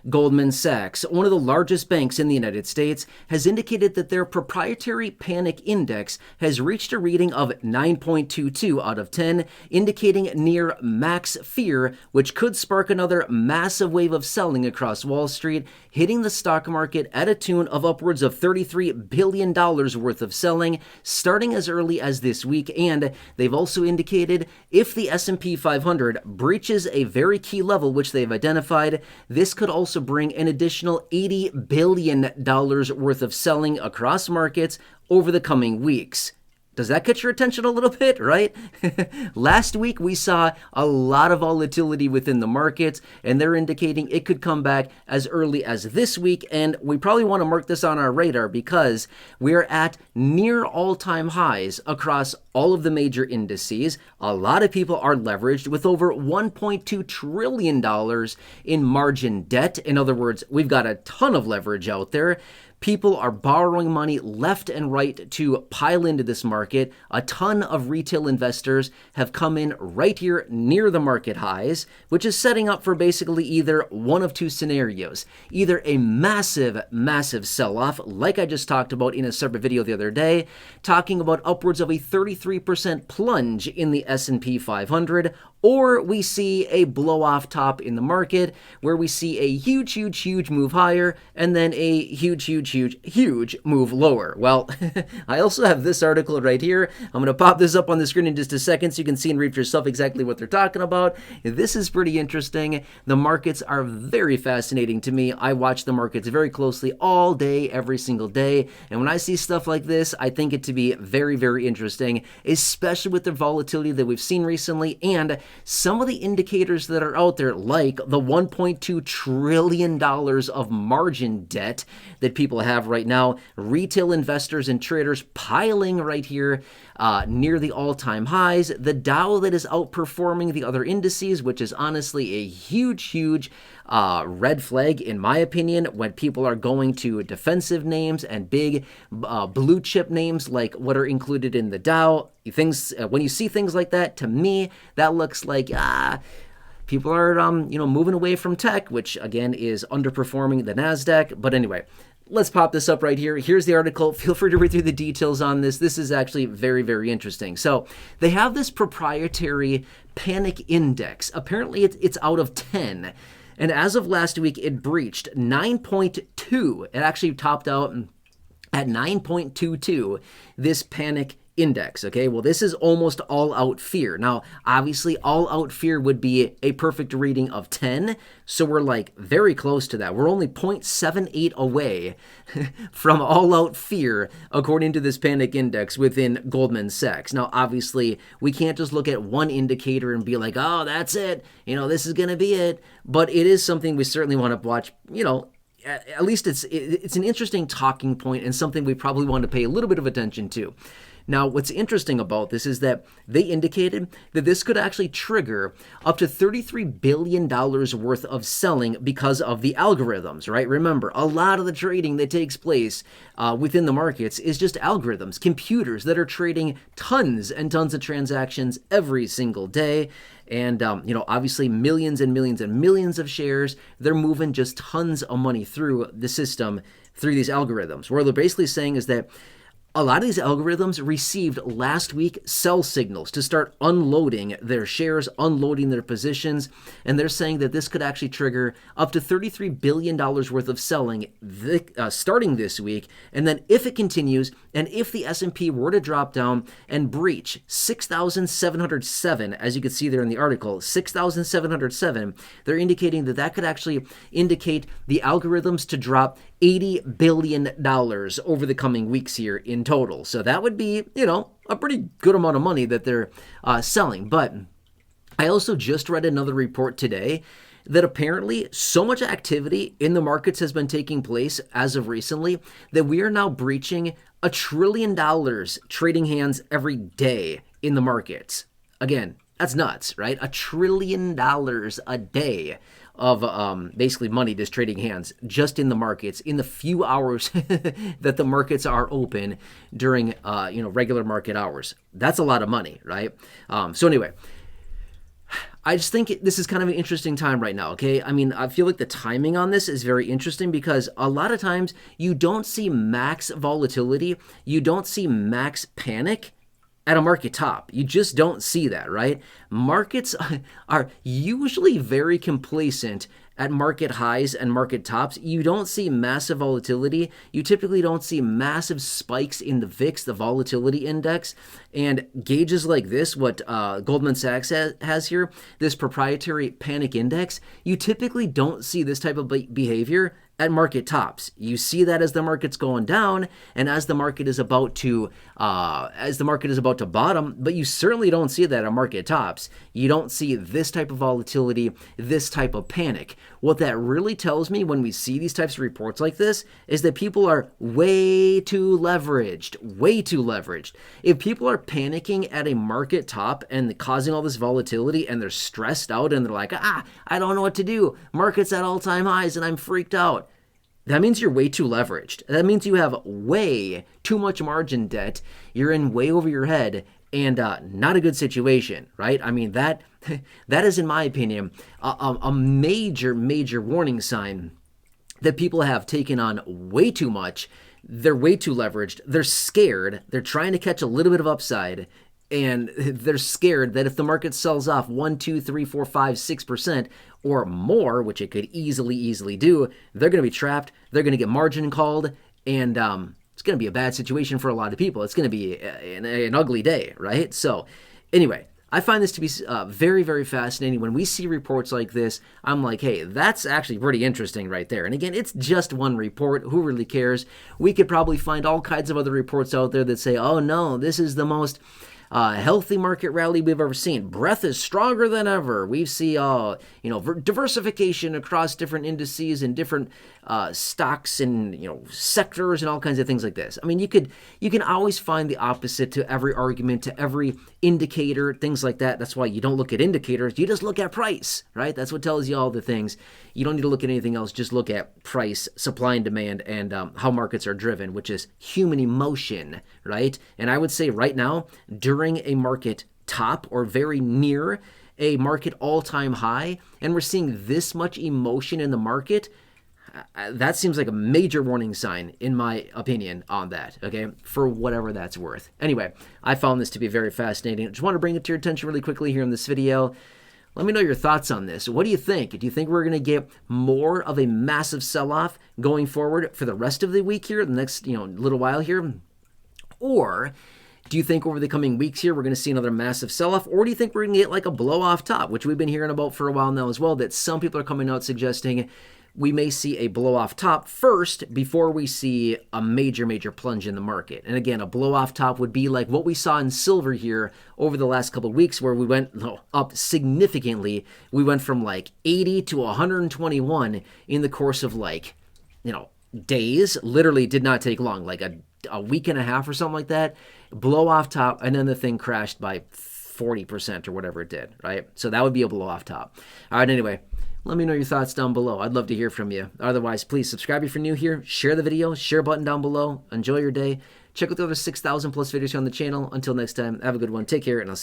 Goldman Sachs, one of the largest banks in the United States, has indicated that their proprietary panic index has reached a reading of 9.22 out of 10, indicating near max fear, which could spark another massive wave of selling across Wall Street, hitting the stock market at a tune of upwards of $33 billion worth of selling, starting as early as this week. And they've also indicated if the S&P 500 breaches a very key level, which they've identified, this could also bring an additional $80 billion worth of selling across markets over the coming weeks. Does that catch your attention a little bit, right? Last week, we saw a lot of volatility within the markets, and they're indicating it could come back as early as this week. And we probably want to mark this on our radar because we're at near all-time highs across all of the major indices. A lot of people are leveraged with over $1.2 trillion in margin debt. In other words, we've got a ton of leverage out there. People are borrowing money left and right to pile into this market. A ton of retail investors have come in right here near the market highs, which is setting up for basically either one of two scenarios. Either a massive, massive sell-off, like I just talked about in a separate video the other day, talking about upwards of a 33% plunge in the S&P 500, or we see a blow-off top in the market where we see a huge, huge, huge move higher and then a huge, huge, huge, huge move lower. Well, I also have this article right here. I'm going to pop this up on the screen in just a second so you can see and read for yourself exactly what they're talking about. This is pretty interesting. The markets are very fascinating to me. I watch the markets very closely all day, every single day. And when I see stuff like this, I think it to be very, very interesting, especially with the volatility that we've seen recently and some of the indicators that are out there, like the $1.2 trillion of margin debt that people have right now, retail investors and traders piling right here near the all-time highs, the Dow that is outperforming the other indices, which is honestly a huge, huge red flag, in my opinion, when people are going to defensive names and big blue chip names like what are included in the Dow. Things when you see things like that, to me, that looks like people are moving away from tech, which again is underperforming the Nasdaq. But anyway, let's pop this up right here. Here's the article. Feel free to read through the details on this. This is actually very, very interesting. So they have this proprietary panic index. Apparently, it's out of 10. And as of last week, it breached 9.2. It actually topped out at 9.22, this panic index. Okay, well, this is almost all out fear. Now, obviously, all out fear would be a perfect reading of 10. So we're like very close to that. We're only 0.78 away from all out fear, according to this panic index within Goldman Sachs. Now, obviously, we can't just look at one indicator and be like, oh, that's it. This is going to be it. But it is something we certainly want to watch, at least it's an interesting talking point and something we probably want to pay a little bit of attention to. Now, what's interesting about this is that they indicated that this could actually trigger up to $33 billion worth of selling because of the algorithms, right? Remember, a lot of the trading that takes place within the markets is just algorithms, computers that are trading tons and tons of transactions every single day. And, obviously millions and millions and millions of shares, they're moving just tons of money through the system, through these algorithms. What they're basically saying is that a lot of these algorithms received last week sell signals to start unloading their shares, unloading their positions, and they're saying that this could actually trigger up to $33 billion worth of selling starting this week. And then if it continues, and if the S&P were to drop down and breach 6,707, as you can see there in the article, 6,707, they're indicating that that could actually indicate the algorithms to drop $80 billion over the coming weeks here in total. So that would be, a pretty good amount of money that they're selling. But I also just read another report today that apparently so much activity in the markets has been taking place as of recently that we are now breaching $1 trillion trading hands every day in the markets. Again, that's nuts, right? $1 trillion a day of basically money just trading hands just in the markets in the few hours that the markets are open during regular market hours. That's a lot of money, right? So anyway, I just think this is kind of an interesting time right now, okay? I mean, I feel like the timing on this is very interesting because a lot of times you don't see max volatility, you don't see max panic at a market top. You just don't see that, right? Markets are usually very complacent at market highs and market tops. You don't see massive volatility. You typically don't see massive spikes in the VIX, the volatility index. And gauges like this, what Goldman Sachs has here, this proprietary panic index, you typically don't see this type of behavior at market tops. You see that as the market's going down and as the market is about to bottom, but you certainly don't see that at market tops. You don't see this type of volatility, this type of panic. What that really tells me when we see these types of reports like this is that people are way too leveraged, way too leveraged. If people are panicking at a market top and causing all this volatility and they're stressed out and they're like, I don't know what to do. Market's at all-time highs and I'm freaked out. That means you're way too leveraged. That means you have way too much margin debt. You're in way over your head and not a good situation, right? I mean, that is, in my opinion, a major, major warning sign that people have taken on way too much. They're way too leveraged. They're scared. They're trying to catch a little bit of upside. And they're scared that if the market sells off 1, 2, 3, 4, 5, 6% or more, which it could easily do, they're going to be trapped. They're going to get margin called, and it's going to be a bad situation for a lot of people. It's going to be an ugly day, right? So anyway, I find this to be very, very fascinating. When we see reports like this, I'm like, hey, that's actually pretty interesting right there. And again, it's just one report. Who really cares? We could probably find all kinds of other reports out there that say, oh no, this is the most healthy market rally we've ever seen. Breadth is stronger than ever. We see, diversification across different indices and different stocks and sectors and all kinds of things like this. I mean, you can always find the opposite to every argument, to every indicator, things like that. That's why you don't look at indicators. You just look at price, right? That's what tells you all the things. You don't need to look at anything else. Just look at price, supply and demand, and how markets are driven, which is human emotion, right? And I would say right now, during a market top or very near a market all-time high, and we're seeing this much emotion in the market, that seems like a major warning sign, in my opinion, on that, okay, for whatever that's worth. Anyway, I found this to be very fascinating. I just want to bring it to your attention really quickly here in this video. Let me know your thoughts on this. What do you think? Do you think we're going to get more of a massive sell-off going forward for the rest of the week here, the next little while here? Or do you think over the coming weeks here we're going to see another massive sell-off? Or do you think we're going to get like a blow-off top, which we've been hearing about for a while now as well, that some people are coming out suggesting we may see a blow-off top first before we see a major, major plunge in the market. And again, a blow-off top would be like what we saw in silver here over the last couple of weeks, where we went up significantly. We went from like 80 to 121 in the course of days. Literally did not take long, like a week and a half or something like that. Blow-off top, and then the thing crashed by 40% or whatever it did, right? So that would be a blow-off top. All right, anyway. Let me know your thoughts down below. I'd love to hear from you. Otherwise, please subscribe if you're new here. Share the video. Share button down below. Enjoy your day. Check out the other 6,000 plus videos here on the channel. Until next time, have a good one. Take care, and I'll see you.